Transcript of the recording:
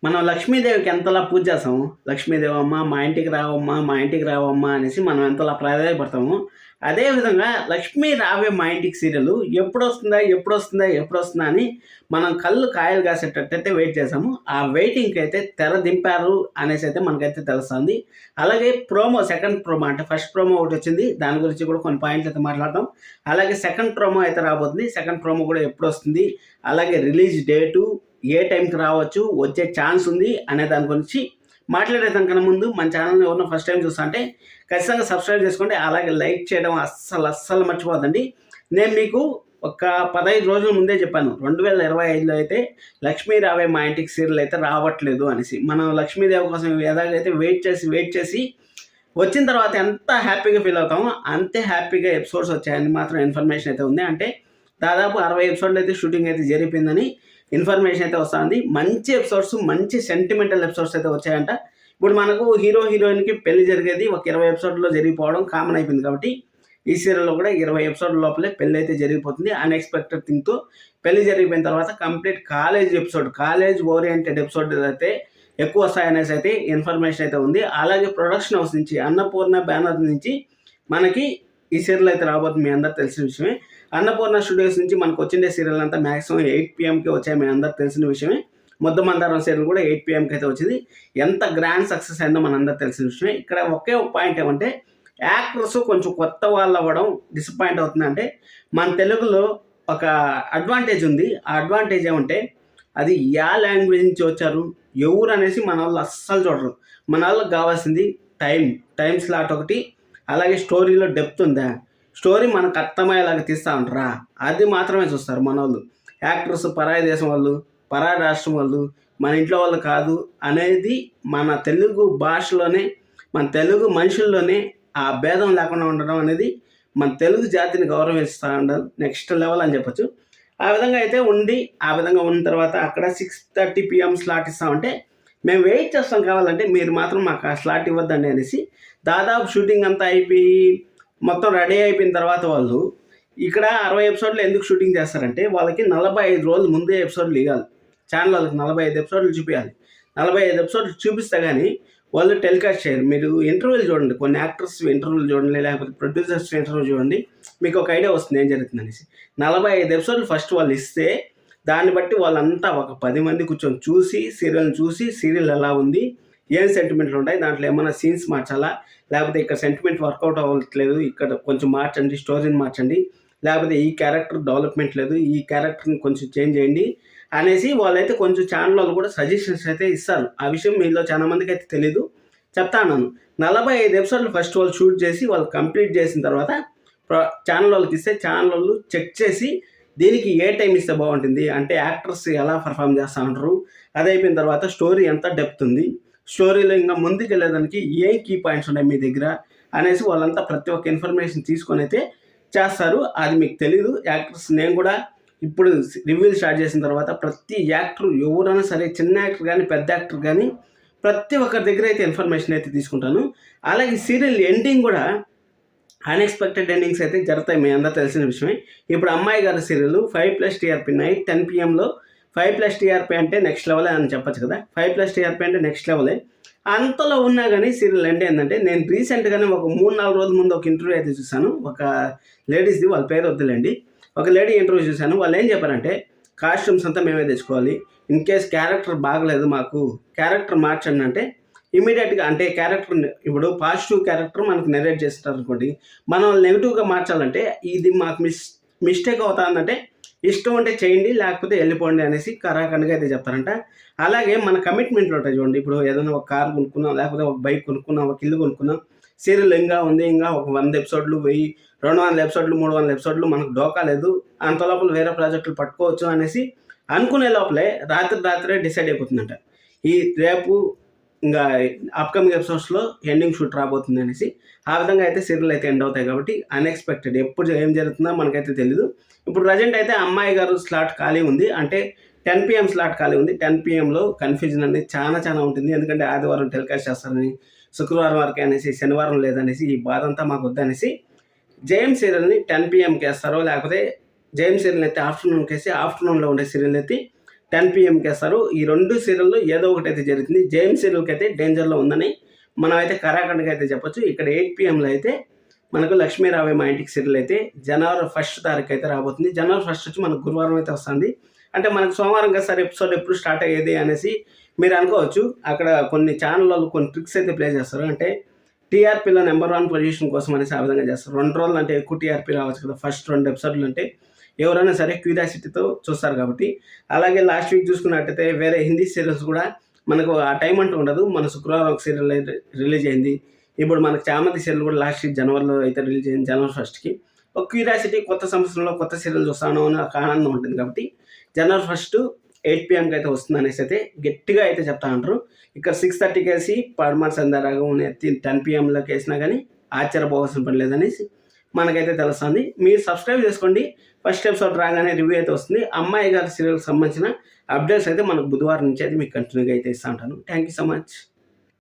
మనం లక్ష్మీదేవికి ఎంతలా పూజ చేస్తాము. లక్ష్మీదేవమ్మ మా ఇంటికి రావమ్మా, మా ఇంటికి రావమ్మా అనేసి మనం ఎంతలా ప్రాధాయపడతాము. అదేవిధంగా లక్ష్మీ రావే మా ఇంటికి సీరియల్ ఎప్పుడొస్తుందా, ఎప్పుడొస్తుందా, ఎప్పుడొస్తుందా అని మనం కళ్ళు కాయలు కాసేటట్టయితే వెయిట్ చేసాము. ఆ వెయిటింగ్‌కి అయితే తెర దింపారు అనేసి అయితే మనకైతే తెలుస్తుంది. అలాగే ప్రోమో, సెకండ్ ప్రోమో అంటే ఫస్ట్ ప్రోమో ఒకటొచ్చింది. దాని గురించి కూడా కొన్ని పాయింట్లు అయితే మాట్లాడదాం. అలాగే సెకండ్ ప్రోమో అయితే రాబోతుంది. సెకండ్ ప్రోమో కూడా ఎప్పుడొస్తుంది, అలాగే రిలీజ్ డేటు, ఏ టైంకి రావచ్చు, వచ్చే ఛాన్స్ ఉంది అనే దాని గురించి మాట్లాడేదానికన్నా ముందు మన ఛానల్ని ఎవరైనా ఫస్ట్ టైం చూస్తా అంటే ఖచ్చితంగా సబ్స్క్రైబ్ చేసుకోండి. అలాగే లైక్ చేయడం అస్సలు మర్చిపోద్దండి. నేను మీకు ఒక 15 రోజుల ముందే చెప్పాను, 2025లో అయితే లక్ష్మీ రావే మా ఇంటికి సీరియల్ అయితే రావట్లేదు అనేసి. మనం లక్ష్మీదేవి కోసం ఎలాగైతే వెయిట్ చేసి వచ్చిన తర్వాత ఎంత హ్యాపీగా ఫీల్ అవుతామో అంతే హ్యాపీగా ఎపిసోడ్స్ వచ్చాయని మాత్రం ఇన్ఫర్మేషన్ అయితే ఉంది. అంటే దాదాపు 60 ఎపిసోడ్లు అయితే షూటింగ్ అయితే జరిపిందని ఇన్ఫర్మేషన్ అయితే వస్తుంది. మంచి ఎపిసోడ్స్, మంచి సెంటిమెంటల్ ఎపిసోడ్స్ అయితే వచ్చాయంట. ఇప్పుడు మనకు హీరో హీరోయిన్కి పెళ్లి జరిగేది ఒక 20 ఎపిసోడ్లో జరిగిపోవడం కామన్ అయిపోయింది. కాబట్టి ఈ సీరియల్లో కూడా 20 ఎపిసోడ్ల లోపలే పెళ్లి అయితే జరిగిపోతుంది. అన్ఎక్స్పెక్టెడ్ థింగ్తో పెళ్లి జరిగిపోయిన తర్వాత కంప్లీట్ కాలేజ్ ఓరియంటెడ్ ఎపిసోడ్ అయితే ఎక్కువ వస్తాయనేసి అయితే ఇన్ఫర్మేషన్ అయితే ఉంది. అలాగే ప్రొడక్షన్ హౌస్ నుంచి, అన్నపూర్ణ బ్యానర్ నుంచి మనకి ఈ సీరియల్ అయితే రాబోతుంది. మీ అందరికి తెలిసిన విషయమే. అన్నపూర్ణ స్టూడియోస్ నుంచి మనకు వచ్చిండే సీరియల్ అంతా మ్యాక్సిమం 8 PMకి వచ్చాయి. మీ అందరికి తెలిసిన విషయమే. ముద్దమందారం సీరియల్ కూడా 8 PMకి అయితే వచ్చింది. ఎంత గ్రాండ్ సక్సెస్ అయిందో మనందరికి తెలిసిన విషయమే. ఇక్కడ ఒకే ఒక పాయింట్ ఏమంటే యాక్టర్స్ కొంచెం కొత్త వాళ్ళు అవ్వడం డిసప్పాయింట్ అవుతుందంటే మన తెలుగులో ఒక అడ్వాంటేజ్ ఉంది. ఆ అడ్వాంటేజ్ ఏమంటే అది లాంగ్వేజ్ నుంచి వచ్చారు, ఎవరు అనేసి మన వాళ్ళు అస్సలు చూడరు. మన వాళ్ళకి కావాల్సింది టైం స్లాట్ ఒకటి, అలాగే స్టోరీలో డెప్త్ ఉందా, స్టోరీ మనకు అర్థమయ్యేలాగా తీస్తూ ఉంటారా, అది మాత్రమే చూస్తారు మన వాళ్ళు. యాక్టర్స్ పరాయి దేశం వాళ్ళు, పరాయి రాష్ట్రం వాళ్ళు, మన ఇంట్లో వాళ్ళు కాదు అనేది మన తెలుగు భాషలోనే, మన తెలుగు మనుషుల్లోనే ఆ భేదం లేకుండా ఉండడం అనేది మన తెలుగు జాతిని గౌరవిస్తూ ఉండడం నెక్స్ట్ లెవెల్ అని చెప్పొచ్చు. ఆ విధంగా అయితే ఉండి, ఆ విధంగా ఉన్న తర్వాత అక్కడ 6:30 PM స్లాట్ ఇస్తామంటే మేము వెయిట్ చేస్తాం. కావాలంటే మీరు మాత్రం మాకు ఆ స్లాట్ ఇవ్వద్దండి అనేసి దాదాపు షూటింగ్ అంతా అయిపోయి మొత్తం రెడీ అయిపోయిన తర్వాత వాళ్ళు ఇక్కడ 60 ఎపిసోడ్లు ఎందుకు షూటింగ్ చేస్తారంటే వాళ్ళకి 45 రోజులు ముందే ఎపిసోడ్లు ఇవ్వాలి. ఛానల్ వాళ్ళకి 45 ఎపిసోడ్లు చూపించాలి. 45 ఎపిసోడ్లు చూపిస్తే కానీ వాళ్ళు టెలికాస్ట్ చేయరు. మీరు ఇంటర్వ్యూలు చూడండి, కొన్ని యాక్టర్స్ ఇంటర్వ్యూలు చూడండి, లేకపోతే ప్రొడ్యూసర్స్ ఇంటర్వ్యూ చూడండి, మీకు ఒక ఐడియా వస్తుంది ఏం జరుగుతుంది అనేసి. 45 ఎపిసోడ్లు ఫస్ట్ వాళ్ళు ఇస్తే దాన్ని బట్టి వాళ్ళంతా ఒక 10 మంది కూర్చొని చూసి సీరియల్ ఎలా ఉంది, ఏం సెంటిమెంట్లు ఉంటాయి, దాంట్లో ఏమైనా సీన్స్ మార్చాలా, లేకపోతే ఇక్కడ సెంటిమెంట్ వర్కౌట్ అవ్వట్లేదు, ఇక్కడ కొంచెం మార్చండి, స్టోరీని మార్చండి, లేకపోతే ఈ క్యారెక్టర్ డెవలప్మెంట్ లేదు, ఈ క్యారెక్టర్ని కొంచెం చేంజ్ చేయండి అనేసి వాళ్ళైతే కొంచెం ఛానల్ వాళ్ళు కూడా సజెషన్స్ అయితే ఇస్తారు. ఆ విషయం మీలో చాలా మందికి అయితే తెలీదు, చెప్తా ఉన్నాను. 45 ఎపిసోడ్లు ఫస్ట్ వాళ్ళు షూట్ చేసి వాళ్ళు కంప్లీట్ చేసిన తర్వాత ఛానల్ వాళ్ళకి ఇస్తే ఛానల్ వాళ్ళు చెక్ చేసి దీనికి ఏ టైం ఇస్తే బాగుంటుంది, అంటే యాక్టర్స్ ఎలా పర్ఫామ్ చేస్తూ ఉంటారు, అది అయిపోయిన తర్వాత స్టోరీ ఎంత డెప్త్ ఉంది, స్టోరీలో ఇంకా ముందుకు వెళ్ళేదానికి ఏ కీ పాయింట్స్ ఉన్నాయి మీ దగ్గర అనేసి వాళ్ళంతా ప్రతి ఒక్క ఇన్ఫర్మేషన్ తీసుకొని అయితే చేస్తారు. అది మీకు తెలీదు. యాక్టర్స్ నేను కూడా ఇప్పుడు రివ్యూలు స్టార్ట్ చేసిన తర్వాత ప్రతి యాక్టర్ ఎవరైనా సరే, చిన్న యాక్టర్ కానీ పెద్ద యాక్టర్ కానీ ప్రతి ఒక్కరి దగ్గర అయితే ఇన్ఫర్మేషన్ అయితే తీసుకుంటాను. అలాగే సీరియల్ ఎండింగ్ కూడా అన్ఎక్స్పెక్టెడ్ ఎండింగ్స్ అయితే జరుగుతాయి. మీ అందరూ తెలిసిన విషయమే. ఇప్పుడు అమ్మాయి గారి సీరియల్ 5+ TRP నైట్ 10 PMలో 5+ TRP అంటే నెక్స్ట్ లెవెల్ అని చెప్పచ్చు కదా. 5+ TRP అంటే నెక్స్ట్ లెవెలే. అంతలో ఉన్నా కానీ సీరియల్ అంటే ఏంటంటే నేను రీసెంట్గానే ఒక 3-4 రోజుల ముందు ఒక ఇంటర్వ్యూ అయితే చూశాను. ఒక లేడీస్ది, వాళ్ళ పేరు వద్దులేండి, ఒక లేడీ ఇంటర్వ్యూ చూశాను. వాళ్ళు ఏం చెప్పారంటే కాస్ట్యూమ్స్ అంతా మేమే తెచ్చుకోవాలి, ఇన్ కేస్ క్యారెక్టర్ బాగలేదు మాకు క్యారెక్టర్ మార్చండి అంటే ఇమీడియట్గా, అంటే క్యారెక్టర్ ఇప్పుడు పాజిటివ్ క్యారెక్టర్ మనకు నెరేట్ చేస్తారు అనుకోండి, మనం నెగిటివ్గా మార్చాలంటే ఇది మాకు మిస్టేక్ అవుతుందంటే ఇష్టం ఉంటే చేయండి, లేకపోతే వెళ్ళిపోండి అనేసి కరాఖండిగా అయితే చెప్తారంట. అలాగే మన కమిట్మెంట్లు ఉంటాయి చూడండి. ఇప్పుడు ఏదైనా ఒక కార్ కొనుక్కున్నాం, లేకపోతే ఒక బైక్ కొనుక్కున్నాం, ఒక ఇల్లు కొనుక్కున్నాం, సీరియల్ ఇంకా ఉంది, ఇంకా ఒక 100 ఎపిసోడ్లు, 1000, 200 ఎపిసోడ్లు, 300 ఎపిసోడ్లు మనకు డోకా లేదు, అంత లోపల వేరే ప్రాజెక్టులు పట్టుకోవచ్చు అనేసి అనుకునే లోపలే రాత్రే డిసైడ్ అయిపోతుందంట. ఈ రేపు ఇంకా అప్కమింగ్ ఎపిసోడ్స్లో ఎండింగ్ షూట్ రాబోతుంది అనేసి. ఆ విధంగా అయితే సీరియల్ అయితే ఎండ్ అవుతాయి. కాబట్టి అన్ఎక్స్పెక్టెడ్, ఎప్పుడు ఏం జరుగుతుందో మనకైతే తెలీదు. ఇప్పుడు ప్రజెంట్ అయితే అమ్మాయి గారు స్లాట్ ఖాళీ ఉంది, అంటే 10 PM స్లాట్ ఖాళీ ఉంది. 10 PMలో కన్ఫ్యూజన్ అనేది చాలా ఉంటుంది. ఎందుకంటే ఆదివారం టెలికాస్ట్ చేస్తారని, శుక్రవారం వరకే అనేసి, శనివారం లేదనేసి, ఈ బాధ అంతా మాకు వద్దనేసి జేఎం సీరియల్ని 10 PMకి వేస్తారో, లేకపోతే జేఎం సీరియల్ అయితే ఆఫ్టర్నూన్కి వేసి ఆఫ్టర్నూన్లో ఉండే సీరియల్ అయితే 10 PMకి వేస్తారు. ఈ 2 సీరియల్లో ఏదో ఒకటి అయితే జరుగుతుంది. జేమ్స్ సీరియల్కి అయితే డేంజర్లో ఉందని మనం అయితే కరాఖండ్గా అయితే చెప్పొచ్చు. ఇక్కడ 8 PMలో అయితే మనకు లక్ష్మీ రావే మా ఇంటికి సీరియల్ అయితే జనవరి 1 తారీఖు అయితే రాబోతుంది. జనవరి 1 వచ్చి మనకు గురువారం అయితే వస్తుంది. అంటే మనకు సోమవారం కదా సార్ ఎపిసోడ్ ఎప్పుడు స్టార్ట్ అయ్యేది అనేసి మీరు అనుకోవచ్చు. అక్కడ కొన్ని ఛానల్ వాళ్ళు కొన్ని ట్రిక్స్ అయితే ప్లే చేస్తారు. అంటే టీఆర్పీలో నెంబర్ 1 పొజిషన్ కోసం అనేసి ఆ విధంగా చేస్తారు. 2 రోజులు అంటే ఎక్కువ టీఆర్పీ రావచ్చు కదా, ఫస్ట్ 2 ఎపిసోడ్లు అంటే ఎవరైనా సరే క్యూరియాసిటీతో చూస్తారు కాబట్టి. అలాగే లాస్ట్ వీక్ చూసుకున్నట్టయితే వేరే హిందీ సీరియల్స్ కూడా మనకు ఆ టైం అంటూ ఉండదు. మన శుక్రవారం ఒక సీరియల్ అయితే రిలీజ్ అయింది. ఇప్పుడు మనకు చామంతి సీరియల్ కూడా లాస్ట్ వీక్ జనవరిలో అయితే రిలీజ్ అయింది, జనవరి 1కి. ఒక క్యూరియాసిటీ, కొత్త సంవత్సరంలో కొత్త సీరియల్ చూస్తాను అని ఒక ఆనందం ఉంటుంది కాబట్టి జనవరి 1 8 PMకి అయితే వస్తుంది అనేసి అయితే గట్టిగా అయితే చెప్తా ఉంటారు. ఇక్కడ 6:30కి వేసి పడమర సంధ్యారాగం 10 PMలోకి వేసినా కానీ ఆశ్చర్యపోవాల్సిన పని లేదనేసి మనకైతే తెలుస్తుంది. మీరు సబ్స్క్రైబ్ చేసుకోండి. ఫస్ట్ ఎపిసోడ్ రాగానే రివ్యూ అయితే వస్తుంది. అమ్మాయి గారి సీరియల్కి సంబంధించిన అప్డేట్స్ అయితే మనకు బుధవారం నుంచి అయితే మీకు కంటిన్యూగా అయితే ఇస్తూ ఉంటాను. Thank you so much.